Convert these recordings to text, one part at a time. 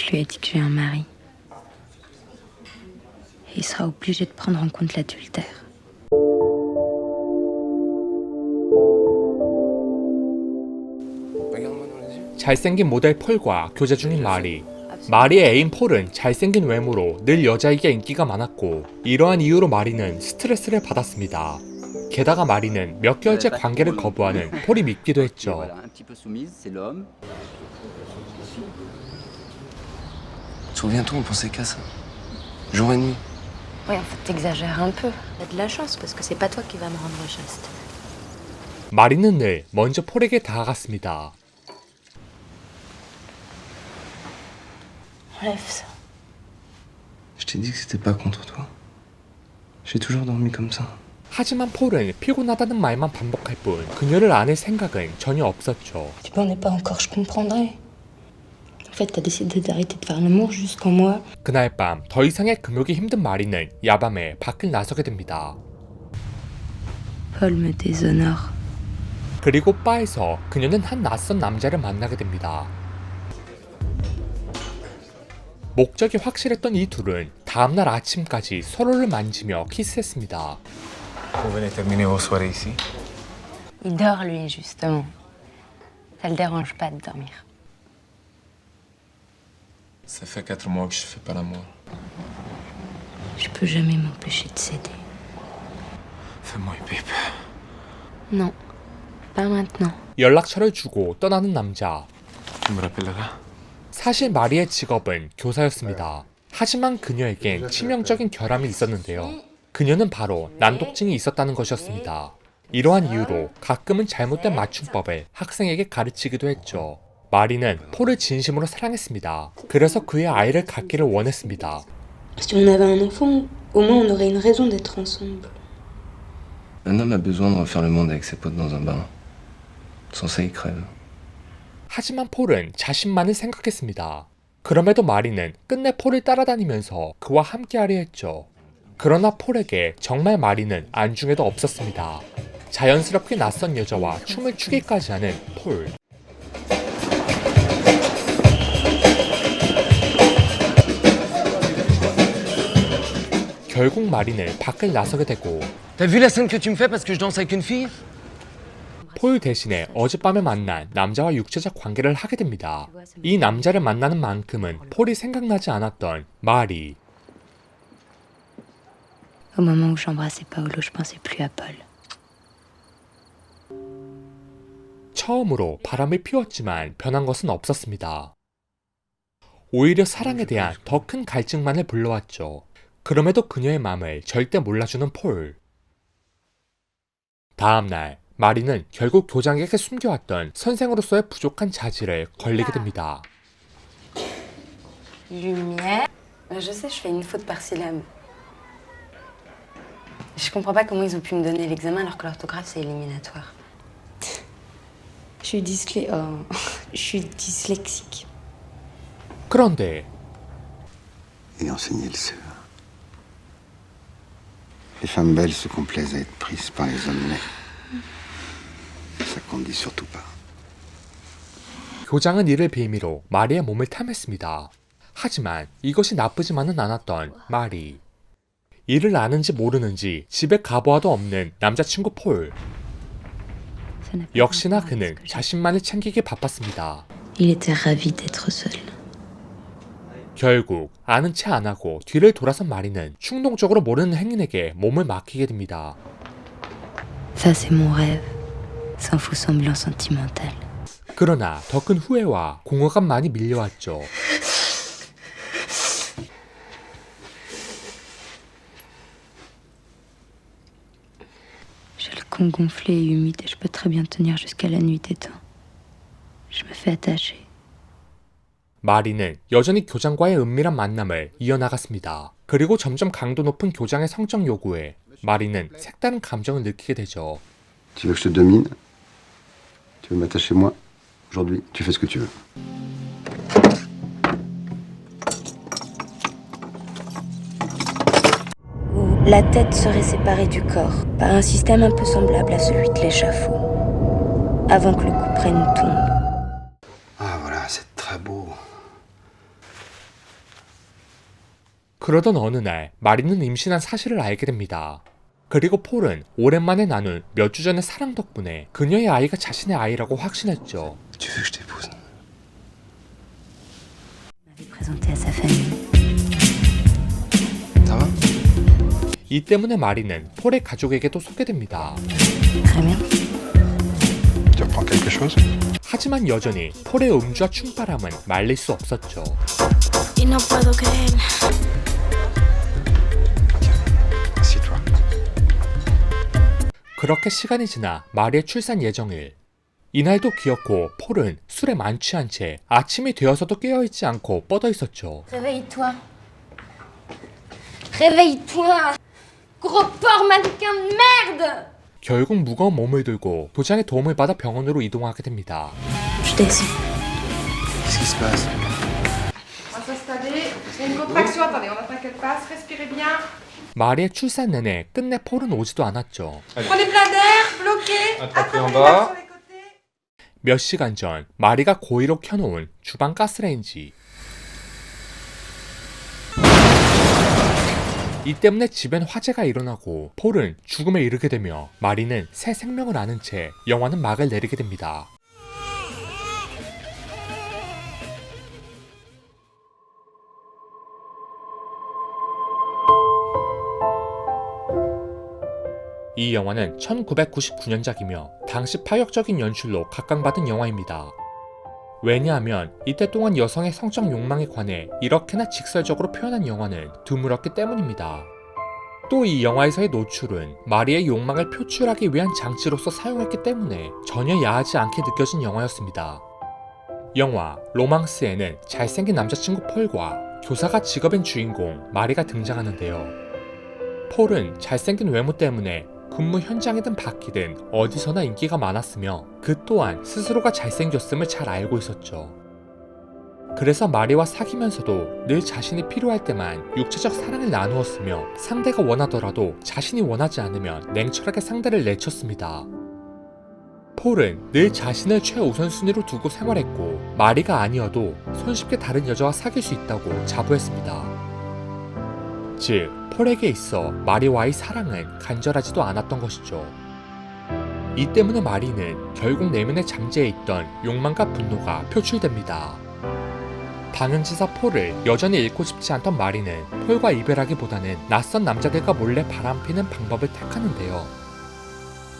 Je lui ai dit que j'ai un mari. Et il sera obligé de prendre en compte l'adultère. 잘생긴 모델 폴과 교제 중인 마리. 마리의 애인 폴은 잘생긴 외모로 늘 여자에게 인기가 많았고 이러한 이유로 마리는 스트레스를 받았습니다. 게다가 마리는 몇 개월째 관계를 거부하는 폴이 믿기도 했죠. Souviens-toi, on pensait qu'à ça. Jour et nuit. Oui, en fait, t'exagères un peu. T'as de la chance parce que c'est pas toi qui va me rendre chaste. 마리는 늘 먼저 폴에게 다가갔습니다. Enlève ça. Je t'ai dit que c'était pas contre toi. J'ai toujours dormi comme ça. 하지만 폴은 피곤하다는 말만 반복할 뿐 그녀를 안을 생각은 전혀 없었죠. Tu m'en es pas encore, je comprendrais. En fait, t'as décidé d'arrêter de faire l'amour jusqu'en moi. 그날 밤 더 이상의 금욕이 힘든 마리는 야밤에 밖을 나서게 됩니다. Paul me déshonore. 그리고 바에서 그녀는 한 낯선 남자를 만나게 됩니다. 목적이 확실했던 이 둘은 다음날 아침까지 서로를 만지며 키스했습니다. Vous venez terminer vos soirées ici? Il dort, lui, justement. Ça le dérange pas de dormir. Ça fait 4 mois que je fais pas l'amour. Je peux jamais m'empêcher de céder. Fais-moi une pipe. Non, pas maintenant. 연락처를 주고 떠나는 남자. Tu me rappelleras? 사실 마리의 직업은 교사였습니다. 하지만 그녀에겐 치명적인 결함이 있었는데요. 그녀는 바로 난독증이 있었다는 것이었습니다. 이러한 이유로 가끔은 잘못된 맞춤법을 학생에게 가르치기도 했죠. 마리는 폴을 진심으로 사랑했습니다. 그래서 그의 아이를 갖기를 원했습니다. Si on avait un enfant, au moins on aurait une raison d'être ensemble. Un homme a besoin de refaire le monde avec ses potes dans un bar. Sans ça, il crève. 하지만 폴은 자신만을 생각했습니다. 그럼에도 마리는 끝내 폴을 따라다니면서 그와 함께하려 했죠. 그러나 폴에게 정말 마리는 안중에도 없었습니다. 자연스럽게 낯선 여자와 춤을 추기까지 하는 폴. 결국 마리는 밖을 나서게 되고 T'as vu la scène que tu me fais parce que je danse avec une fille? 폴 대신에 어젯밤에 만난 남자와 육체적 관계를 하게 됩니다. 이 남자를 만나는 만큼은 폴이 생각나지 않았던 마리. Au moment où j'embrassais Paolo, je pensais plus à Paul. 처음으로 바람을 피웠지만 변한 것은 없었습니다. 오히려 사랑에 대한 더 큰 갈증만을 불러왔죠. 그럼에도 그녀의 마음을 절대 몰라주는 폴. 다음날 마리는 결국 교장에게 숨겨왔던 선생으로서의 부족한 자질을 걸리게 됩니다. Lumière. Je sais, je fais une faute par syllabe. Je comprends pas comment ils ont pu me donner l'examen alors que l'orthographe c'est éliminatoire. Je suis dyslexique. 그런데 Et enseigner le CE1. Les femmes belles se complaisent à être prises par les hommes laids. Ça qu'on ne dit surtout pas. 교장은 이를 빌미로 마리의 몸을 탐했습니다. 하지만 이것이 나쁘지만은 않았던 마리. 이를 아는지 모르는지 집에 가보아도 없는 남자친구 폴. 역시나 그는 자신만을 챙기기 바빴습니다. Il était ravi d'être seul. 결국 아는 채 안 하고 뒤를 돌아선 마리는 충동적으로 모르는 행인에게 몸을 맡기게 됩니다. Ça c'est mon rêve, sans faux semblant sentimental. 그러나 더 큰 후회와 공허감만이 밀려왔죠. J'ai le con gonflé et humide et je peux très bien tenir jusqu'à la nuit des temps. Je me fais attacher. 마리는 여전히 교장과의 은밀한 만남을 이어나갔습니다. 그리고 점점 강도 높은 교장의 성적 요구에 마리는 색다른 감정을 느끼게 되죠. Tu veux que je te domine? Tu veux m'attacher moi? Aujourd'hui, tu fais ce que tu veux. La tête serait séparée du corps par un système un peu semblable à celui de l'échafaud, avant que le coup prenne tombe. Ah voilà, c'est très beau. 그러던 어느 날 마리는 임신한 사실을 알게 됩니다. 그리고 폴은 오랜만에 나눈 몇 주 전의 사랑 덕분에 그녀의 아이가 자신의 아이라고 확신했죠. Tu veux que je t'épouse? m'avait présenté à sa famille. Ça va? 이 때문에 마리는 폴의 가족에게도 소개됩니다. Très bien. Tu reprends quelque chose? 하지만 여전히 폴의 음주와 충바람은 말릴 수 없었죠. Y no puedo creer. Assieds-toi. 그렇게 시간이 지나 마리의 출산 예정일. 이날도 기었고 폴은 술에 만취한 채 아침이 되어서도 깨어있지 않고 뻗어 있었죠. Réveille-toi. Réveille-toi. Gros porc mannequin de merde. 결국 무거운 몸을 들고 도장의 도움을 받아 병원으로 이동하게 됩니다. Je descends. Qu'est-ce qui se passe? On va s'installer. Il y a une contraction. Attendez, on attend qu'elle passe. Respirez bien. 마리의 출산 내내 끝내 폴은 오지도 않았죠. Prenez plein d'air. Bloquez. Attrapez en Attrapez bas. sur les côtés. 몇 시간 전 마리가 고의로 켜놓은 주방 가스레인지. 이 때문에 집엔 화재가 일어나고 폴은 죽음에 이르게 되며 마리는 새 생명을 아는 채 영화는 막을 내리게 됩니다. 이 영화는 1999년작이며 당시 파격적인 연출로 각광받은 영화입니다. 왜냐하면 이때 동안 여성의 성적 욕망에 관해 이렇게나 직설적으로 표현한 영화는 드물었기 때문입니다. 또 이 영화에서의 노출은 마리의 욕망을 표출하기 위한 장치로서 사용했기 때문에 전혀 야하지 않게 느껴진 영화였습니다. 영화 로망스에는 잘생긴 남자친구 폴과 교사가 직업인 주인공 마리가 등장하는데요. 폴은 잘생긴 외모 때문에 근무 현장이든 밖이든 어디서나 인기가 많았으며 그 또한 스스로가 잘생겼음을 잘 알고 있었죠. 그래서 마리와 사귀면서도 늘 자신이 필요할 때만 육체적 사랑을 나누었으며 상대가 원하더라도 자신이 원하지 않으면 냉철하게 상대를 내쳤습니다. 폴은 늘 자신을 최우선순위로 두고 생활했고 마리가 아니어도 손쉽게 다른 여자와 사귈 수 있다고 자부했습니다. 즉, 폴에게 있어 마리와의 사랑은 간절하지도 않았던 것이죠. 이 때문에 마리는 결국 내면에 잠재해 있던 욕망과 분노가 표출됩니다. 당연지사 폴을 여전히 잃고 싶지 않던 마리는 폴과 이별하기보다는 낯선 남자들과 몰래 바람피는 방법을 택하는데요.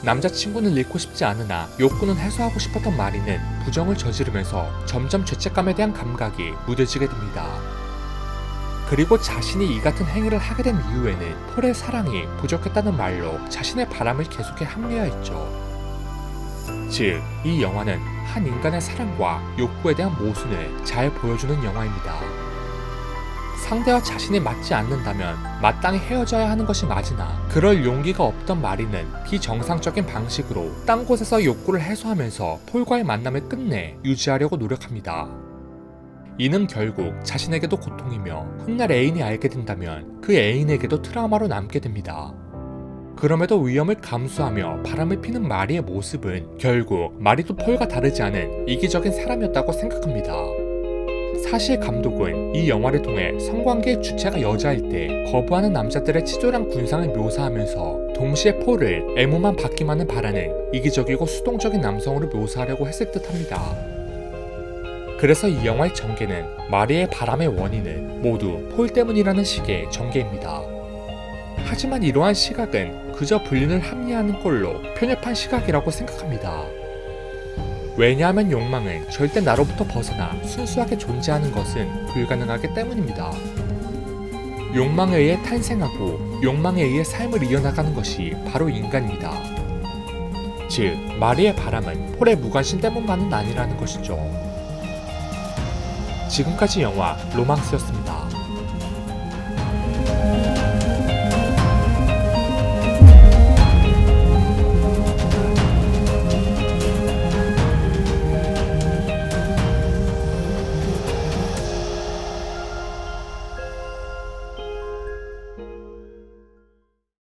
남자친구는 잃고 싶지 않으나 욕구는 해소하고 싶었던 마리는 부정을 저지르면서 점점 죄책감에 대한 감각이 무뎌지게 됩니다. 그리고 자신이 이 같은 행위를 하게 된 이후에는 폴의 사랑이 부족했다는 말로 자신의 바람을 계속해 합리화했죠. 즉, 이 영화는 한 인간의 사랑과 욕구에 대한 모순을 잘 보여주는 영화입니다. 상대와 자신이 맞지 않는다면 마땅히 헤어져야 하는 것이 맞으나 그럴 용기가 없던 마리는 비정상적인 방식으로 딴 곳에서 욕구를 해소하면서 폴과의 만남을 끝내 유지하려고 노력합니다. 이는 결국 자신에게도 고통이며 훗날 애인이 알게 된다면 그 애인에게도 트라우마로 남게 됩니다. 그럼에도 위험을 감수하며 바람을 피는 마리의 모습은 결국 마리도 폴과 다르지 않은 이기적인 사람이었다고 생각합니다. 사실 감독은 이 영화를 통해 성관계의 주체가 여자일 때 거부하는 남자들의 치졸한 군상을 묘사하면서 동시에 폴을 애무만 받기만을 바라는 이기적이고 수동적인 남성으로 묘사하려고 했을 듯합니다. 그래서 이 영화의 전개는 마리의 바람의 원인은 모두 폴 때문이라는 식의 전개입니다. 하지만 이러한 시각은 그저 불륜을 합리화하는 꼴로 편협한 시각이라고 생각합니다. 왜냐하면 욕망은 절대 나로부터 벗어나 순수하게 존재하는 것은 불가능하기 때문입니다. 욕망에 의해 탄생하고 욕망에 의해 삶을 이어나가는 것이 바로 인간입니다. 즉, 마리의 바람은 폴의 무관심 때문만은 아니라는 것이죠. 지금까지 영화 로망스였습니다.